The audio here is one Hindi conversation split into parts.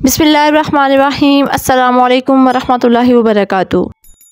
बिस्मिल्लाहिर्रहमानिर्रहीम अस्सलामुअलैकुम वरहमतुल्लाहि वबरकातुहू।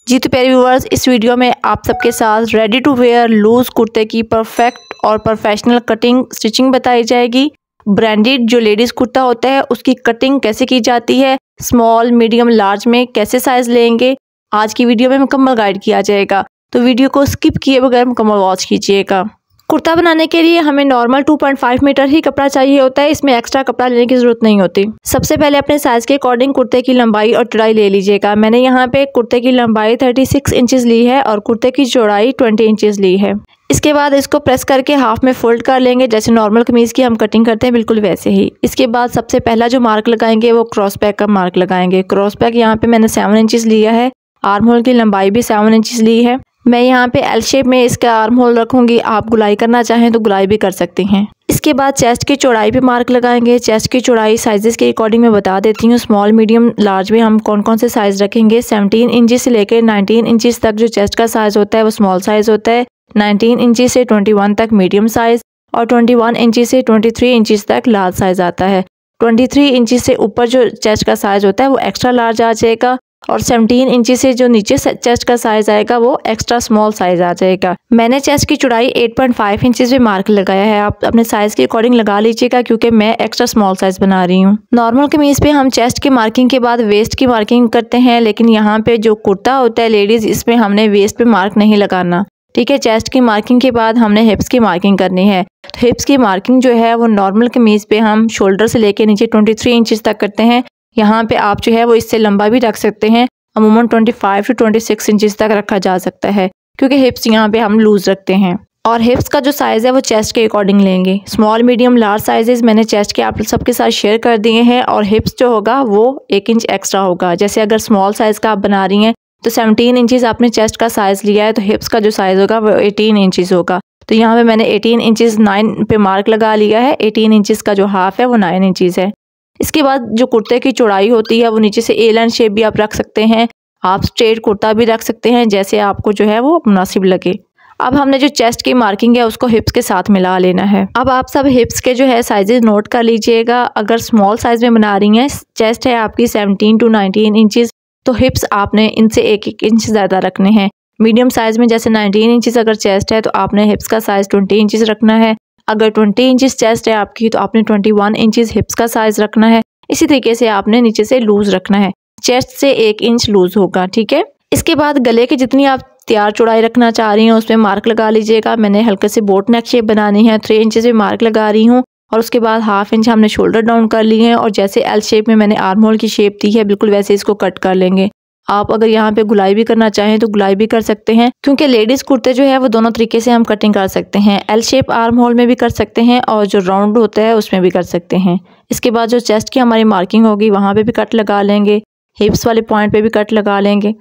जी तो प्यारे व्यूअर्स, इस वीडियो में आप सबके साथ रेडी टू वेयर लूज़ कुर्ते की परफेक्ट और प्रोफेशनल कटिंग स्टिचिंग बताई जाएगी। ब्रांडेड जो लेडीज़ कुर्ता होता है उसकी कटिंग कैसे की जाती है, स्मॉल मीडियम लार्ज में कैसे साइज़ लेंगे, आज की वीडियो में मुकम्मल गाइड किया जाएगा। तो वीडियो को स्किप किए बगैर मुकम्मल वॉच कीजिएगा। कुर्ता बनाने के लिए हमें नॉर्मल 2.5 मीटर ही कपड़ा चाहिए होता है, इसमें एक्स्ट्रा कपड़ा लेने की ज़रूरत नहीं होती। सबसे पहले अपने साइज़ के अकॉर्डिंग कुर्ते की लंबाई और चौड़ाई ले लीजिएगा। मैंने यहाँ पे कुर्ते की लंबाई 36 इंचेस ली है और कुर्ते की चौड़ाई 20 इंचेस ली है। इसके बाद इसको प्रेस करके हाफ में फोल्ड कर लेंगे, जैसे नॉर्मल कमीज़ की हम कटिंग करते हैं बिल्कुल वैसे ही। इसके बाद सबसे पहला जो मार्क लगाएंगे वो क्रॉस बैक का मार्क लगाएंगे। क्रॉस बैक यहाँ पे मैंने 7 इंचेस लिया है, आर्म होल की लंबाई भी 7 इंचेस ली है। मैं यहाँ पे एल शेप में इसका आर्म होल रखूँगी, आप गुलाई करना चाहें तो गुलाई भी कर सकती हैं। इसके बाद चेस्ट की चौड़ाई पे मार्क लगाएंगे। चेस्ट की चौड़ाई साइजेस के अकॉर्डिंग मैं बता देती हूँ। स्मॉल मीडियम लार्ज में हम कौन कौन से साइज़ रखेंगे। 17 इंचेस से लेकर 19 इंचेस तक जो चेस्ट का साइज़ होता है वो स्मॉल साइज़ होता है। 19 इंचेस से 21 तक मीडियम साइज़ और 21 इंचेस से 23 इंचेस तक लार्ज साइज़ आता है। 23 इंचेस से ऊपर जो चेस्ट का साइज़ होता है वो एक्स्ट्रा लार्ज आ जाएगा और 17 इंचेस से जो नीचे चेस्ट का साइज़ आएगा वो एक्स्ट्रा स्मॉल साइज़ आ जाएगा। मैंने चेस्ट की चौड़ाई 8.5 इंचेस पे मार्क लगाया है, आप अपने साइज़ के अकॉर्डिंग लगा लीजिएगा क्योंकि मैं एक्स्ट्रा स्मॉल साइज़ बना रही हूँ। नॉर्मल कमीज़ पे हम चेस्ट की मार्किंग के बाद वेस्ट की मार्किंग करते हैं, लेकिन यहाँ पे जो कुर्ता होता है लेडीज़, इसमें हमने वेस्ट पे मार्क नहीं लगाना, ठीक है। चेस्ट की मार्किंग के बाद हमने हिप्स की मार्किंग करनी है। तो हिप्स की मार्किंग जो है वो नॉर्मल कमीज़ पे हम शोल्डर से लेके नीचे 23 इंचेस तक करते हैं। यहाँ पे आप जो है वो इससे लंबा भी रख सकते हैं, अमूमन 25 to 26 इंचेस तक रखा जा सकता है क्योंकि हिप्स यहाँ पे हम लूज़ रखते हैं। और हिप्स का जो साइज़ है वो चेस्ट के अकॉर्डिंग लेंगे। स्मॉल मीडियम लार्ज साइजेस मैंने चेस्ट के आप सबके साथ शेयर कर दिए हैं और हिप्स जो होगा वो 1 इंच एक्स्ट्रा होगा। जैसे अगर स्मॉल साइज़ का आप बना रही हैं तो 17 इंचेस आपने चेस्ट का साइज़ लिया है तो हिप्स का जो साइज़ होगा वो 18 इंचेस होगा। तो यहाँ पे मैंने 18 इंचेस 9 पे मार्क लगा लिया है। 18 इंचेस का जो हाफ है वो 9 इंचेस है। इसके बाद जो कुर्ते की चौड़ाई होती है वो नीचे से ए लाइन शेप भी आप रख सकते हैं, आप स्ट्रेट कुर्ता भी रख सकते हैं, जैसे आपको जो है वो मुनासिब लगे। अब हमने जो चेस्ट की मार्किंग है उसको हिप्स के साथ मिला लेना है। अब आप सब हिप्स के जो है साइजेस नोट कर लीजिएगा। अगर स्मॉल साइज में बना रही हैं, चेस्ट है आपकी 17 to 19 इंचेस, तो हिप्स आपने इनसे 1-1 इंच ज़्यादा रखने हैं। मीडियम साइज में जैसे 19 इंचेस अगर चेस्ट है तो आपने हिप्स का साइज़ 20 इंचेस रखना है। अगर 20 इंचेस चेस्ट है आपकी तो आपने 21 इंचेस हिप्स का साइज़ रखना है। इसी तरीके से आपने नीचे से लूज़ रखना है, चेस्ट से 1 इंच लूज़ होगा, ठीक है। इसके बाद गले की जितनी आप तैयार चौड़ाई रखना चाह रही हैं उसमें मार्क लगा लीजिएगा। मैंने हल्के से बोट नेक शेप बनानी है, 3 इंचेस में मार्क लगा रही हूँ और उसके बाद हाफ इंच हमने शोल्डर डाउन कर लिए हैं और जैसे एल शेप में मैंने आर्म होल की शेप दी है बिल्कुल वैसे इसको कट कर लेंगे। आप अगर यहाँ पे गुलाई भी करना चाहें तो गुलाई भी कर सकते हैं क्योंकि लेडीज़ कुर्ते जो है वो दोनों तरीके से हम कटिंग कर सकते हैं। एल शेप आर्म होल में भी कर सकते हैं और जो राउंड होता है उसमें भी कर सकते हैं। इसके बाद जो चेस्ट की हमारी मार्किंग होगी वहाँ पे भी कट लगा लेंगे, हिप्स वाले पॉइंट पे भी कट लगा लेंगे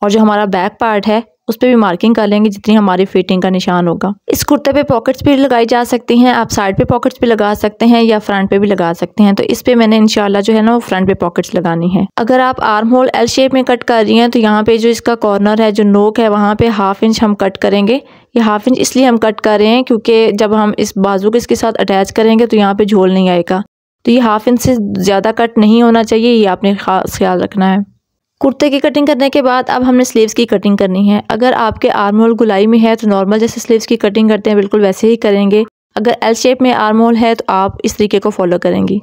और जो हमारा बैक पार्ट है उस पर भी मार्किंग कर लेंगे जितनी हमारी फिटिंग का निशान होगा। इस कुर्ते पे पॉकेट्स भी लगाई जा सकती हैं, आप साइड पे पॉकेट्स भी लगा सकते हैं या फ्रंट पे भी लगा सकते हैं। तो इस पे मैंने इंशाल्लाह जो है ना वो फ्रंट पे पॉकेट्स लगानी है। अगर आप आर्म होल एल शेप में कट कर रही हैं तो यहाँ पे जो इसका कॉर्नर है, जो नोक है, वहाँ पे हाफ इंच हम कट करेंगे। ये हाफ इंच इसलिए हम कट कर रहे हैं क्योंकि जब हम इस बाजू को इसके साथ अटैच करेंगे तो यहाँ पे झोल नहीं आएगा, तो ये हाफ इंच से ज़्यादा कट नहीं होना चाहिए, ये आपने खास ख्याल रखना है। कुर्ते की कटिंग करने के बाद अब हमने स्लीव्स की कटिंग करनी है। अगर आपके आर्म होल गुलाई में है तो नॉर्मल जैसे स्लीव्स की कटिंग करते हैं बिल्कुल वैसे ही करेंगे। अगर एल शेप में आर्म होल है तो आप इस तरीके को फॉलो करेंगी।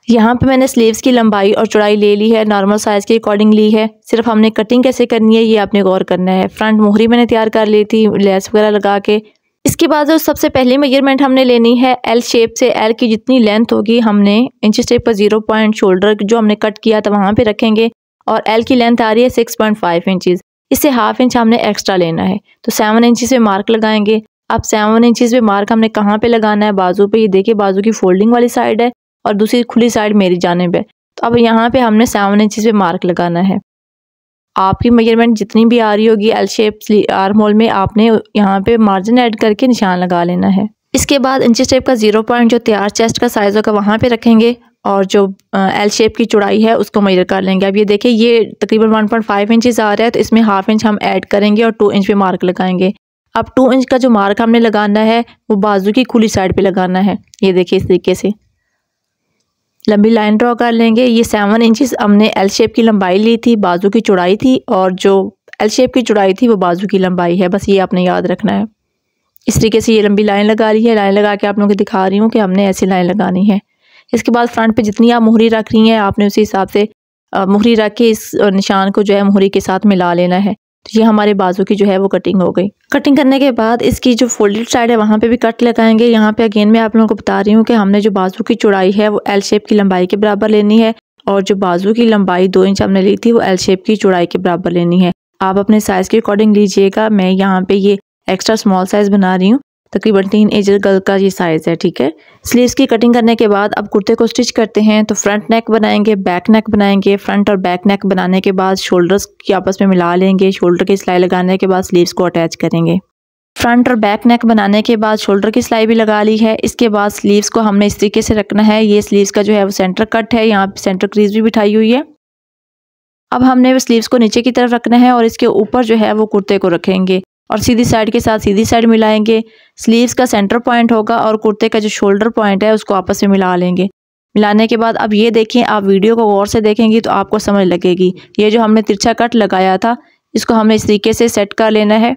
यहाँ पे मैंने स्लीव्स की लंबाई और चौड़ाई ले ली है, नॉर्मल साइज़ के अकॉर्डिंग ली है। सिर्फ हमने कटिंग कैसे करनी है ये आपने गौर करना है। फ्रंट मोहरी मैंने तैयार कर ली थी लेस वगैरह लगा के। इसके बाद जो सबसे पहले मेजरमेंट हमने लेनी है एल शेप से, एल की जितनी लेंथ होगी हमने इंच टेप पर 0 पॉइंट शोल्डर जो हमने कट किया था वहाँ पे रखेंगे और एल की लेंथ आ रही है 6.5 इंचेस, इससे हाफ इंच हमने एक्स्ट्रा लेना है। तो 7 इंचेस पे मार्क लगाएंगे। अब 7 इंचेस पे मार्क हमने कहाँ पे लगाना है, बाजू पे। ये देखिए बाजू की फोल्डिंग वाली साइड है और दूसरी खुली साइड मेरी जानिब है। तो अब यहाँ पे हमने 7 इंचेस पे मार्क लगाना है। आपकी मेजरमेंट जितनी भी आ रही होगी एल शेप आर्म होल में, आपने यहाँ पे मार्जिन ऐड करके निशान लगा लेना है। इसके बाद इंच टेप का 0 पॉइंट जो तैयार चेस्ट का साइज़ होगा वहाँ पे रखेंगे और जो एल शेप की चौड़ाई है उसको मेजर कर लेंगे। अब ये देखिए ये तकरीबन 1.5 इंचेस आ रहा है तो इसमें हाफ इंच हम ऐड करेंगे और 2 इंच पे मार्क लगाएंगे। अब 2 इंच का जो मार्क हमने लगाना है वो बाजू की खुली साइड पे लगाना है। ये देखिए इस तरीके से लंबी लाइन ड्रॉ कर लेंगे। ये 7 इंचेस हमने एल शेप की लंबाई ली थी, बाजू की चौड़ाई थी, और जो एल शेप की चौड़ाई थी वो बाजू की लंबाई है। बस ये आपने याद रखना है। इस तरीके से ये लंबी लाइन लगा ली है। लाइन लगा के आप लोगों को दिखा रही हूँ कि हमने ऐसी लाइन लगानी है। इसके बाद फ्रंट पे जितनी आप मोहरी रख रही हैं आपने उसी हिसाब से मोहरी रख के इस निशान को जो है मोहरी के साथ मिला लेना है। तो ये हमारे बाजू की जो है वो कटिंग हो गई। कटिंग करने के बाद इसकी जो फोल्डेड साइड है वहाँ पे भी कट लगाएंगे। यहाँ पे अगेन मैं आप लोगों को बता रही हूँ कि हमने जो बाजू की चौड़ाई है वो एल शेप की लंबाई के बराबर लेनी है, और जो बाजू की लंबाई 2 इंच हमने ली थी वो एल शेप की चौड़ाई के बराबर लेनी है। आप अपने साइज़ के अकॉर्डिंग लीजिएगा। मैं यहाँ पे ये एक्स्ट्रा स्मॉल साइज़ बना रही हूँ, तकरीबन 3 इंच गल का ये साइज़ है, ठीक है। स्लीव्स की कटिंग करने के बाद अब कुर्ते को स्टिच करते हैं। तो फ्रंट नेक बनाएंगे, बैक नेक बनाएंगे। फ्रंट और बैक नेक बनाने के बाद शोल्डर्स की आपस में मिला लेंगे। शोल्डर की सिलाई लगाने के बाद स्लीव्स को अटैच करेंगे। फ्रंट और बैक नेक बनाने के बाद शोल्डर की सिलाई भी लगा ली है। इसके बाद स्लीव्स को हमने इस तरीके से रखना है। ये स्लीव्स का जो है वो सेंटर कट है, यहाँ पे सेंटर क्रीज भी बिठाई हुई है। अब हमने वो स्लीव्स को नीचे की तरफ रखना है और इसके ऊपर जो है वो कुर्ते को रखेंगे और सीधी साइड के साथ सीधी साइड मिलाएंगे। स्लीव्स का सेंटर पॉइंट होगा और कुर्ते का जो शोल्डर पॉइंट है उसको आपस में मिला लेंगे। मिलाने के बाद अब ये देखें, आप वीडियो को गौर से देखेंगी तो आपको समझ लगेगी। ये जो हमने तिरछा कट लगाया था इसको हमने इस तरीके से सेट कर लेना है,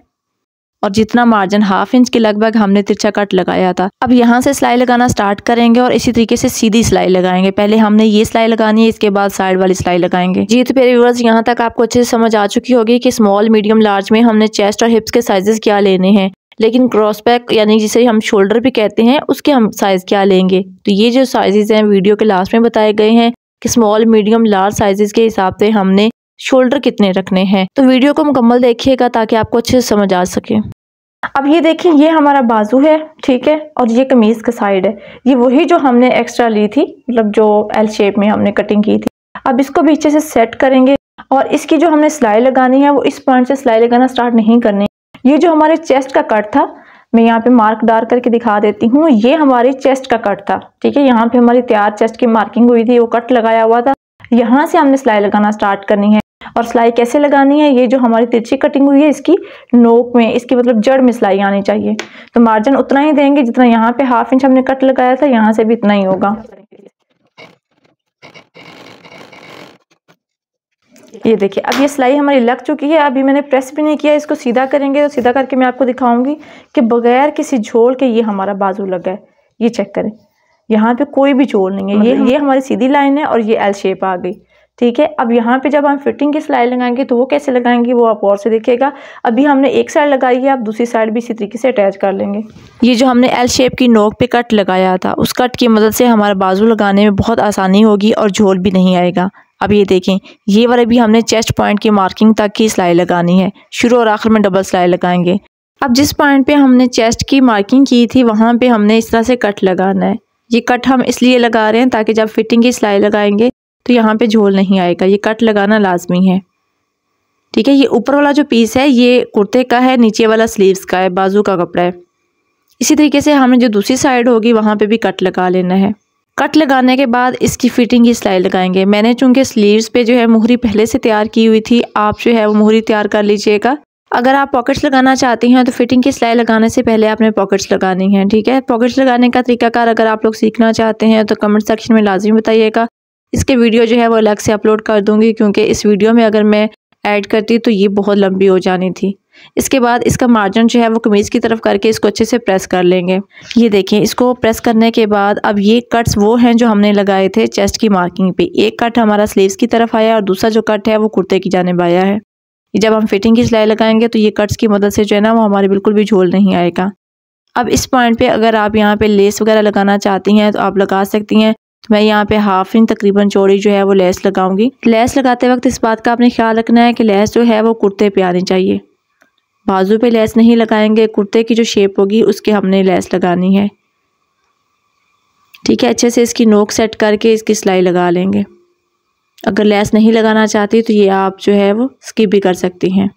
और जितना मार्जिन 1/2 इंच के लगभग हमने तिरछा कट लगाया था। अब यहाँ से सिलाई लगाना स्टार्ट करेंगे और इसी तरीके से सीधी सिलाई लगाएंगे। पहले हमने ये सिलाई लगानी है, इसके बाद साइड वाली सिलाई लगाएंगे। जी तो प्यारे व्यूअर्स, यहाँ तक आपको अच्छे से समझ आ चुकी होगी कि स्मॉल, मीडियम, लार्ज में हमने चेस्ट और हिप्स के साइजेस क्या लेने हैं, लेकिन क्रॉस बैक यानी जिसे हम शोल्डर भी कहते हैं उसके हम साइज क्या लेंगे। तो ये जो साइजेस हैं वीडियो के लास्ट में बताए गए हैं कि स्मॉल, मीडियम, लार्ज साइजेस के हिसाब से हमने शोल्डर कितने रखने हैं। तो वीडियो को मुकम्मल देखिएगा ताकि आपको अच्छे से समझ आ सके। अब ये देखिए, ये हमारा बाजू है, ठीक है, और ये कमीज का साइड है। ये वही जो हमने एक्स्ट्रा ली थी, मतलब जो एल शेप में हमने कटिंग की थी। अब इसको पीछे से सेट करेंगे और इसकी जो हमने सिलाई लगानी है वो इस पॉइंट से सिलाई लगाना स्टार्ट नहीं करनी। ये जो हमारे चेस्ट का कट था, मैं यहाँ पे मार्क डाल करके दिखा देती हूँ, ये हमारी चेस्ट का कट था, ठीक है। यहाँ पे हमारी तैयार चेस्ट की मार्किंग हुई थी, वो कट लगाया हुआ था। यहाँ से हमने सिलाई लगाना स्टार्ट करनी है। और सिलाई कैसे लगानी है, ये जो हमारी तिरछी कटिंग हुई है इसकी नोक में, इसकी मतलब जड़ में सिलाई आनी चाहिए। तो मार्जिन उतना ही देंगे जितना यहाँ पे 1/2 इंच हमने कट लगाया था, यहाँ से भी इतना ही होगा। ये देखिए, अब ये सिलाई हमारी लग चुकी है। अभी मैंने प्रेस भी नहीं किया, इसको सीधा करेंगे। तो सीधा करके मैं आपको दिखाऊंगी कि बगैर किसी झोल के ये हमारा बाजू लगा है। ये चेक करें, यहाँ पे कोई भी झोल नहीं है। ये हमारी सीधी लाइन है और ये एल शेप आ गई, ठीक है। अब यहाँ पे जब हम फिटिंग की सिलाई लगाएंगे तो वो कैसे लगाएंगे वो आप और से देखिएगा। अभी हमने एक साइड लगाई है, आप दूसरी साइड भी इसी तरीके से अटैच कर लेंगे। ये जो हमने एल शेप की नोक पे कट लगाया था, उस कट की मदद से हमारा बाजू लगाने में बहुत आसानी होगी और झोल भी नहीं आएगा। अब ये देखें, ये वाले भी हमने चेस्ट पॉइंट की मार्किंग तक की सिलाई लगानी है। शुरू और आखिर में डबल सिलाई लगाएंगे। अब जिस पॉइंट पे हमने चेस्ट की मार्किंग की थी वहाँ पे हमने इस तरह से कट लगाना है। ये कट हम इसलिए लगा रहे हैं ताकि जब फिटिंग की सिलाई लगाएंगे तो यहाँ पे झोल नहीं आएगा। ये कट लगाना लाजमी है, ठीक है। ये ऊपर वाला जो पीस है ये कुर्ते का है, नीचे वाला स्लीव्स का है, बाजू का कपड़ा है। इसी तरीके से हमने जो दूसरी साइड होगी वहाँ पे भी कट लगा लेना है। कट लगाने के बाद इसकी फिटिंग की सिलाई लगाएंगे। मैंने चूँकि स्लीव्स पे जो है मोहरी पहले से तैयार की हुई थी, आप जो है वो मोहरी तैयार कर लीजिएगा। अगर आप पॉकेट्स लगाना चाहती हैं तो फिटिंग की सिलाई लगाने से पहले आपने पॉकेट्स लगानी है, ठीक है। पॉकेट्स लगाने का तरीकाकार अगर आप लोग सीखना चाहते हैं तो कमेंट सेक्शन में लाजमी बताइएगा। इसके वीडियो जो है वो अलग से अपलोड कर दूंगी, क्योंकि इस वीडियो में अगर मैं ऐड करती तो ये बहुत लंबी हो जानी थी। इसके बाद इसका मार्जिन जो है वो कमीज़ की तरफ करके इसको अच्छे से प्रेस कर लेंगे। ये देखिए, इसको प्रेस करने के बाद अब ये कट्स वो हैं जो हमने लगाए थे चेस्ट की मार्किंग पे। एक कट हमारा स्लीव्स की तरफ आया और दूसरा जो कट है वो कुर्ते की जानिब आया है। जब हम फिटिंग की सिलाई लगाएंगे तो ये कट्स की मदद से जो है ना वो हमारे बिल्कुल भी झोल नहीं आएगा। अब इस पॉइंट पे अगर आप यहाँ पे लेस वगैरह लगाना चाहती हैं तो आप लगा सकती हैं। तो मैं यहाँ पे 1/2 इंच तकरीबन चौड़ी जो है वो लेस लगाऊंगी। लेस लगाते वक्त इस बात का आपने ख्याल रखना है कि लेस जो है वो कुर्ते पे आनी चाहिए। बाजू पे लेस नहीं लगाएंगे, कुर्ते की जो शेप होगी उसके हमने लेस लगानी है, ठीक है। अच्छे से इसकी नोक सेट करके इसकी सिलाई लगा लेंगे। अगर लेस नहीं लगाना चाहती तो ये आप जो है वो स्किप भी कर सकती हैं।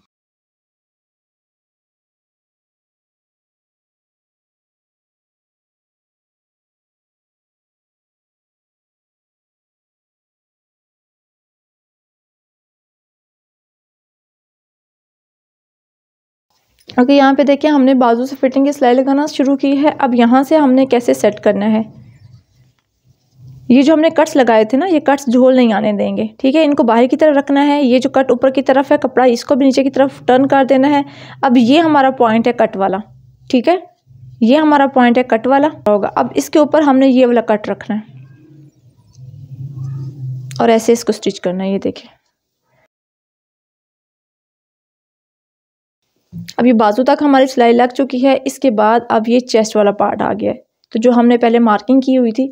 ओके, यहाँ पे देखिए हमने बाजू से फिटिंग की सिलाई लगाना शुरू की है। अब यहाँ से हमने कैसे सेट करना है, ये जो हमने कट्स लगाए थे ना, ये कट्स झोल नहीं आने देंगे, ठीक है। इनको बाहर की तरफ रखना है। ये जो कट ऊपर की तरफ है कपड़ा, इसको भी नीचे की तरफ टर्न कर देना है। अब ये हमारा पॉइंट है कट वाला, ठीक है, ये हमारा पॉइंट है कट वाला होगा। अब इसके ऊपर हमने ये वाला कट रखना है और ऐसे इसको स्टिच करना है। ये देखिए, अब ये बाजू तक हमारी सिलाई लग चुकी है। इसके बाद अब ये चेस्ट वाला पार्ट आ गया है। तो जो हमने पहले मार्किंग की हुई थी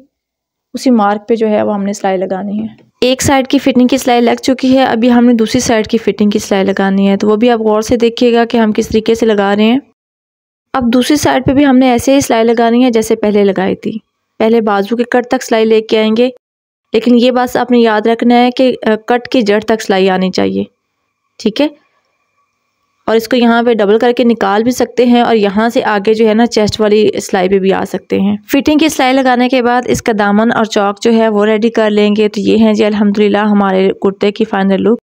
उसी मार्क पे जो है वो हमने सिलाई लगानी है। एक साइड की फिटिंग की सिलाई लग चुकी है, अभी हमने दूसरी साइड की फिटिंग की सिलाई लगानी है। तो वो भी आप गौर से देखिएगा कि हम किस तरीके से लगा रहे हैं। अब दूसरी साइड पे भी हमने ऐसे ही सिलाई लगानी है जैसे पहले लगाई थी। पहले बाजू के कट तक सिलाई लेके आएंगे, लेकिन ये बात आपने याद रखना है कि कट की जड़ तक सिलाई आनी चाहिए, ठीक है। और इसको यहाँ पे डबल करके निकाल भी सकते हैं और यहाँ से आगे जो है ना चेस्ट वाली सिलाई पे भी आ सकते हैं। फिटिंग की सिलाई लगाने के बाद इसका दामन और चौक जो है वो रेडी कर लेंगे। तो ये है जी अल्हम्दुलिल्लाह हमारे कुर्ते की फाइनल लुक।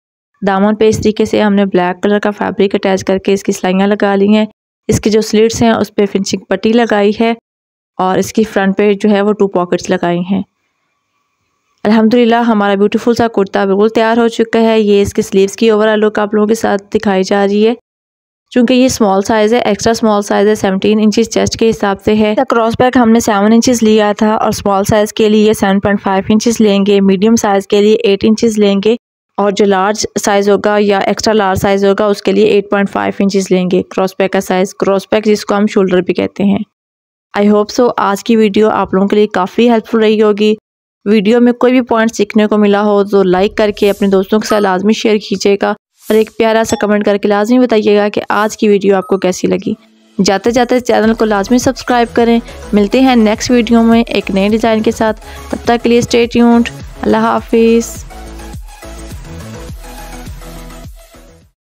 दामन पे इस तरीके से हमने ब्लैक कलर का फैब्रिक अटैच करके इसकी सिलाइयाँ लगा ली हैं। इसकी जो स्लिट्स हैं उस पर फिनिशिंग पट्टी लगाई है और इसकी फ्रंट पे जो है वो 2 पॉकेट्स लगाई हैं। अल्हम्दुलिल्लाह हमारा ब्यूटीफुल सा कुर्ता बिल्कुल तैयार हो चुका है। ये इसके स्लीव्स की ओवरऑल लुक आप लोगों के साथ दिखाई जा रही है। चूँकि ये स्मॉल साइज़ है, एक्स्ट्रा स्मॉल साइज़ है, 17 इंचेस चेस्ट के हिसाब से है। क्रॉस बैक हमने 7 इंचेस लिया था और स्मॉल साइज़ के लिए 7.5 इंचेस लेंगे, मीडियम साइज़ के लिए 8 इंचेस लेंगे और जो लार्ज साइज़ होगा या एक्स्ट्रा लार्ज साइज़ होगा उसके लिए 8.5 इंचेस लेंगे क्रॉस बैक का साइज़। क्रॉस बैक जिसको हम शोल्डर भी कहते हैं। आई होप सो आज की वीडियो आप लोगों के लिए काफ़ी हेल्पफुल रही होगी। वीडियो में कोई भी पॉइंट सीखने को मिला हो तो लाइक करके अपने दोस्तों के साथ लाजमी शेयर कीजिएगा और एक प्यारा सा कमेंट करके लाजमी बताइएगा कि आज की वीडियो आपको कैसी लगी। जाते जाते चैनल को लाजमी सब्सक्राइब करें। मिलते हैं नेक्स्ट वीडियो में एक नए डिज़ाइन के साथ। तब तक के लिए स्टे ट्यून्ड। अल्लाह हाफिज़।